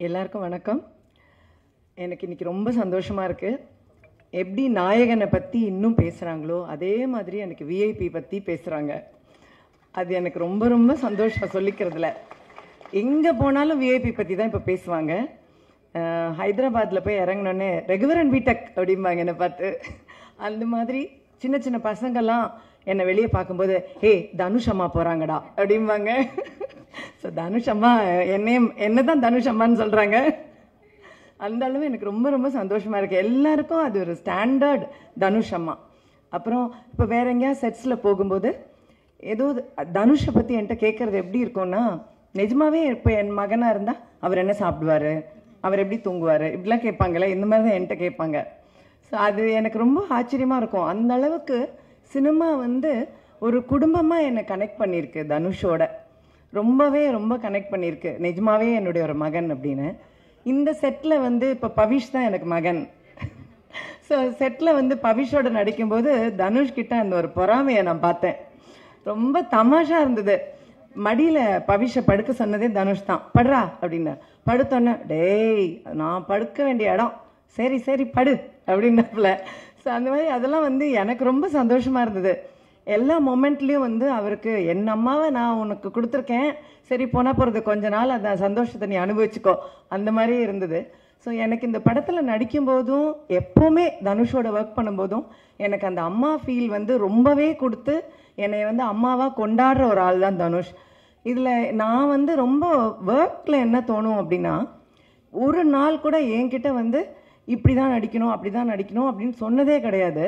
எல்லாருக்கும் வணக்கம். எனக்கு இன்னைக்கு ரொம்ப சந்தோஷமா இருக்கு. எப்படி நாயகனை பற்றி இன்னும் பேசுகிறாங்களோ அதே மாதிரி எனக்கு விஐபி பற்றி பேசுகிறாங்க. அது எனக்கு ரொம்ப ரொம்ப சந்தோஷம் சொல்லிக்கிறதுல. எங்கே போனாலும் விஐபி பற்றி தான் இப்போ பேசுவாங்க. ஹைதராபாத்தில் போய் இறங்கினோடனே ரெகுவரன் வீட்டக் அப்படிம்பாங்க என்னை பார்த்து. அந்த மாதிரி சின்ன சின்ன பசங்கள்லாம் என்னை வெளியே பார்க்கும்போது ஹே தனுஷ் அம்மா போகிறாங்கடா அப்படிம்பாங்க. ஸோ தனுஷ் அம்மா என்ன தான் தனுஷ் அம்மான்னு சொல்கிறாங்க. அந்த அளவு எனக்கு ரொம்ப ரொம்ப சந்தோஷமாக இருக்குது. எல்லாருக்கும் அது ஒரு ஸ்டாண்டர்ட் தனுஷ் அம்மா. அப்புறம் இப்போ வேற எங்கேயா செட்ஸில் போகும்போது ஏதோ தனுஷை பற்றி என்கிட்ட கேட்குறது எப்படி இருக்கும்னா, நிஜமாவே இப்போ என் மகனாக இருந்தால் அவர் என்ன சாப்பிடுவார், அவர் எப்படி தூங்குவார், இப்படிலாம் கேட்பாங்களே. இந்த மாதிரி தான் என்கிட்ட கேட்பாங்க. ஸோ அது எனக்கு ரொம்ப ஆச்சரியமாக இருக்கும். அந்த அளவுக்கு சினிமா ஒரு குடும்பமாக என்னை கனெக்ட் பண்ணியிருக்கு தனுஷோட. ரொம்ப கனெக்ட் பண்ணியிருக்கு. நிஜமாவே என்னுடைய ஒரு மகன் அப்படின்னு. இந்த செட்டில் இப்போ பவிஷ் தான் எனக்கு மகன். ஸோ செட்டில் பவிஷோட நடிக்கும்போது தனுஷ்கிட்ட அந்த ஒரு பொறாமையை நான் பார்த்தேன். ரொம்ப தமாஷா இருந்தது. மடியில் பவிஷை படுக்க சொன்னதே தனுஷ் தான். படுறா அப்படின்னு படுத்தோன்னே, டேய் நான் படுக்க வேண்டிய இடம், சரி சரி படு அப்படின்னாப்புல. ஸோ அந்த மாதிரி அதெல்லாம் எனக்கு ரொம்ப சந்தோஷமாக இருந்தது. எல்லா மொமெண்ட்லேயும் அவருக்கு என் அம்மாவை நான் உனக்கு கொடுத்துருக்கேன், சரி போனால் போகிறது கொஞ்ச நாள் அந்த சந்தோஷத்தை நீ அனுபவிச்சுக்கோ, அந்த மாதிரி இருந்தது. ஸோ எனக்கு இந்த படத்தில் நடிக்கும்போதும் எப்போவுமே தனுஷோட ஒர்க் பண்ணும்போதும் எனக்கு அந்த அம்மா ஃபீல் ரொம்பவே கொடுத்து என்னை அம்மாவாக கொண்டாடுற ஒரு ஆள் தான் தனுஷ். இதில் நான் ரொம்ப ஒர்க்கில் என்ன தோணும் அப்படின்னா, ஒரு நாள் கூட என்கிட்ட இப்படி தான் நடிக்கணும் அப்படி தான் நடிக்கணும் அப்படின்னு சொன்னதே கிடையாது.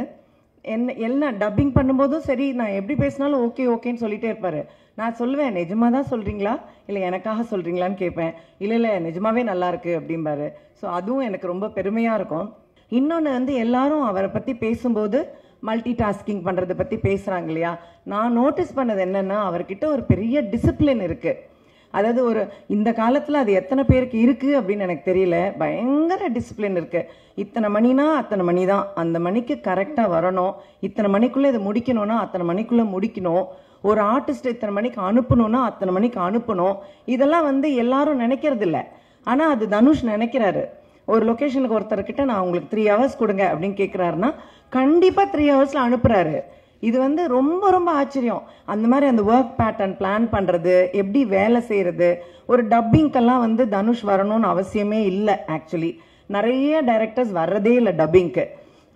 எல்லாம் டப்பிங் பண்ணும்போதும் சரி, நான் எப்படி பேசினாலும் ஓகேன்னு சொல்லிட்டே இருப்பார். நான் சொல்லுவேன், நிஜமாக தான் சொல்கிறீங்களா இல்லை எனக்காக சொல்கிறீங்களான்னு கேட்பேன். இல்லை நிஜமாவே நல்லா இருக்கு அப்படிம்பாரு. ஸோ அதுவும் எனக்கு ரொம்ப பெருமையாக இருக்கும். இன்னொன்று எல்லாரும் அவரை பற்றி பேசும்போது மல்டி டாஸ்கிங் பண்ணுறதை பற்றி பேசுகிறாங்க இல்லையா. நான் நோட்டீஸ் பண்ணது என்னென்னா, அவர்கிட்ட ஒரு பெரிய டிசிப்ளின் இருக்குது. அதாவது இந்த காலத்தில் அது எத்தனை பேருக்கு இருக்குது அப்படின்னு எனக்கு தெரியல. பயங்கர டிசிப்ளின் இருக்குது. இத்தனை மணினா அத்தனை மணி தான், அந்த மணிக்கு கரெக்டாக வரணும், இத்தனை மணிக்குள்ளே இதை முடிக்கணும்னா அத்தனை மணிக்குள்ளே முடிக்கணும், ஒரு ஆர்டிஸ்ட் இத்தனை மணிக்கு அனுப்பணும்னா அத்தனை மணிக்கு அனுப்பணும். இதெல்லாம் எல்லாரும் நினைக்கிறது இல்லை. ஆனால் அது தனுஷ் நினைக்கிறாரு. ஒரு லொக்கேஷனுக்கு ஒருத்தர்கிட்ட நான் உங்களுக்கு 3 hours கொடுங்க அப்படின்னு கேட்குறாருன்னா கண்டிப்பாக 3 hours அனுப்புகிறாரு. இது ரொம்ப ஆச்சரியம். அந்த மாதிரி அந்த ஒர்க் பேட்டர்ன் பிளான் பண்ணுறது, எப்படி வேலை செய்கிறது. ஒரு டப்பிங்க்கெல்லாம் தனுஷ் வரணும்னு அவசியமே இல்லை. ஆக்சுவலி நிறைய டைரக்டர்ஸ் வர்றதே இல்லை டப்பிங்க்கு.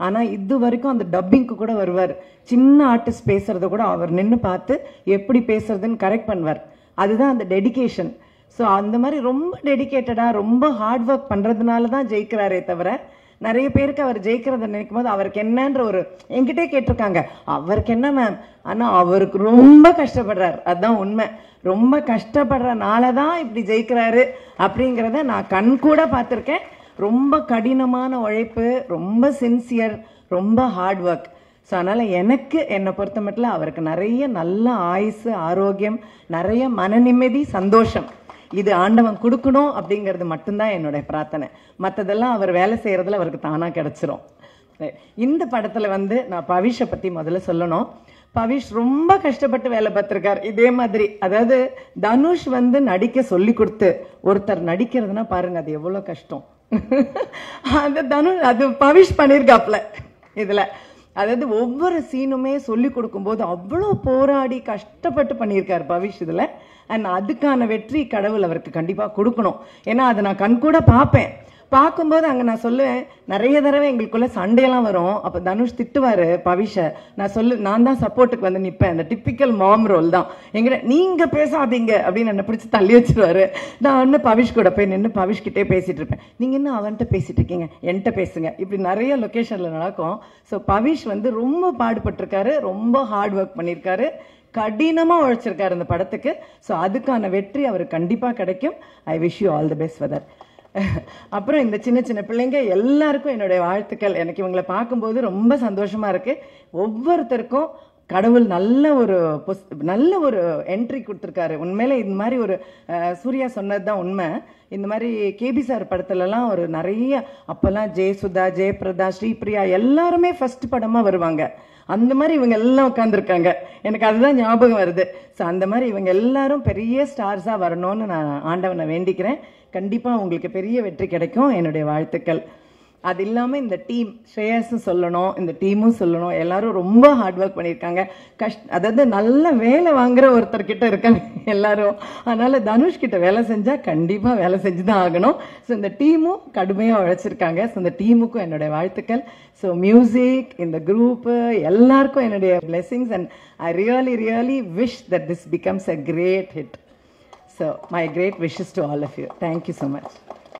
ஆனால் இது வரைக்கும் அந்த டப்பிங்க்கு கூட வருவார். சின்ன ஆர்டிஸ்ட் பேசுகிறத கூட அவர் நின்று பார்த்து எப்படி பேசுறதுன்னு கரெக்ட் பண்ணுவார். அதுதான் அந்த டெடிகேஷன். ஸோ அந்த மாதிரி ரொம்ப டெடிகேட்டடாக ரொம்ப ஹார்ட் ஒர்க் பண்ணுறதுனால தான் ஜெயிக்கிறாரே தவிர, நிறைய பேருக்கு அவர் ஜெயிக்கிறத நினைக்கும் போது அவருக்கு என்னன்ற என்கிட்டே கேட்டிருக்காங்க, அவருக்கு என்ன மேம், ஆனால் அவருக்கு ரொம்ப கஷ்டப்படுறார். அதுதான் உண்மை. ரொம்ப கஷ்டப்படுறனால தான் இப்படி ஜெயிக்கிறாரு அப்படிங்கிறத நான் கண் கூட பார்த்துருக்கேன். ரொம்ப கடினமான உழைப்பு, ரொம்ப சின்சியர், ரொம்ப ஹார்ட் ஒர்க். ஸோ அதனால் என்னை பொறுத்த மட்டும் அவருக்கு நிறைய நல்ல ஆயுசு, ஆரோக்கியம், நிறைய மன நிம்மதி, சந்தோஷம் இது ஆண்டவன் கொடுக்கணும் அப்படிங்கிறது மட்டும்தான் என்னுடைய பிரார்த்தனை. மற்றதெல்லாம் அவர் வேலை செய்கிறதுல அவருக்கு தானாக கிடச்சிரும். இந்த படத்தில் நான் பவிஷை பற்றி முதல்ல சொல்லணும். பவிஷ் ரொம்ப கஷ்டப்பட்டு வேலை பார்த்துருக்கார். இதே மாதிரி அதாவது தனுஷ் நடிக்க சொல்லி கொடுத்து ஒருத்தர் நடிக்கிறதுனா பாருங்க அது எவ்வளோ கஷ்டம். அது பவிஷ் பண்ணியிருக்காப்ல இதில். அதாவது ஒவ்வொரு சீனுமே சொல்லி கொடுக்கும்போது அவ்வளோ போராடி கஷ்டப்பட்டு பண்ணியிருக்கார் பவிஷ் இதில். அண்ட் அதுக்கான வெற்றி கடவுள் அவருக்கு கண்டிப்பாக கொடுக்கணும். ஏன்னா அதை நான் கண்கூட பார்ப்பேன். பார்க்கும்போது அங்கே நான் சொல்லுவேன், நிறைய தடவை எங்களுக்குள்ள சண்டையெல்லாம் வரும். அப்போ தனுஷ் திட்டுவார் பவிஷை. நான் தான் சப்போர்ட்டுக்கு நிற்பேன். அந்த டிப்பிக்கல் மாம் ரோல் தான் எங்கிட்ட. நீங்கள் பேசாதீங்க அப்படின்னு என்னை பிடிச்சி தள்ளி வச்சிருவாரு. நான் பவிஷ் கூட போய் நின்று பவிஷ்கிட்டே பேசிட்டு இருப்பேன். நீங்கள் என்ன அவன்கிட்ட பேசிட்டு இருக்கீங்க, என்கிட்ட பேசுங்க. இப்படி நிறைய லொக்கேஷனில் நடக்கும். ஸோ பவிஷ் ரொம்ப பாடுபட்டிருக்காரு, ரொம்ப ஹார்ட் ஒர்க் பண்ணியிருக்காரு, கடினமாக உழைச்சிருக்காரு இந்த படத்துக்கு. ஸோ அதுக்கான வெற்றி அவருக்கு கண்டிப்பாக கிடைக்கும். I wish you all the best for that. அப்புறம் இந்த சின்ன பிள்ளைங்க எல்லாருக்கும் என்னுடைய வாழ்த்துக்கள். எனக்கு இவங்களை பார்க்கும்போது ரொம்ப சந்தோஷமா இருக்கு. ஒவ்வொருத்தருக்கும் கடவுள் நல்ல ஒரு என்ட்ரி கொடுத்துருக்காரு. உண்மையில இந்த மாதிரி சூர்யா சொன்னது தான் உண்மை. இந்த மாதிரி கேபி சார் படத்துலலாம் நிறைய அப்போல்லாம் ஜெயசுதா, ஜெயபிரதா, ஸ்ரீபிரியா எல்லாருமே ஃபர்ஸ்ட் படமாக வருவாங்க. அந்த மாதிரி இவங்க எல்லாம் உட்காந்துருக்காங்க. எனக்கு அதுதான் ஞாபகம் வருது. ஸோ அந்த மாதிரி இவங்க எல்லாரும் பெரிய ஸ்டார்ஸாக வரணும்னு நான் ஆண்டவனை வேண்டிக்கிறேன். கண்டிப்பாக உங்களுக்கு பெரிய வெற்றி கிடைக்கும். என்னுடைய வாழ்த்துக்கள். அது இல்லாமல் இந்த டீம் ஸ்ரேயாஸும் சொல்லணும், இந்த டீமும் சொல்லணும். எல்லாரும் ரொம்ப ஹார்ட் ஒர்க் பண்ணியிருக்காங்க. அதாவது நல்ல வேலை வாங்குற ஒருத்தர்கிட்ட இருக்காங்க எல்லாரும். அதனால் தனுஷ்கிட்ட வேலை செஞ்சால் கண்டிப்பாக வேலை செஞ்சு தான் ஆகணும். ஸோ இந்த டீமும் கடுமையாக உழைச்சிருக்காங்க. ஸோ இந்த டீமுக்கும் என்னுடைய வாழ்த்துக்கள். ஸோ மியூசிக், இந்த குரூப்பு எல்லாருக்கும் என்னுடைய blessings and I really wish that this becomes a great hit. So my great wishes to all of you. Thank you so much.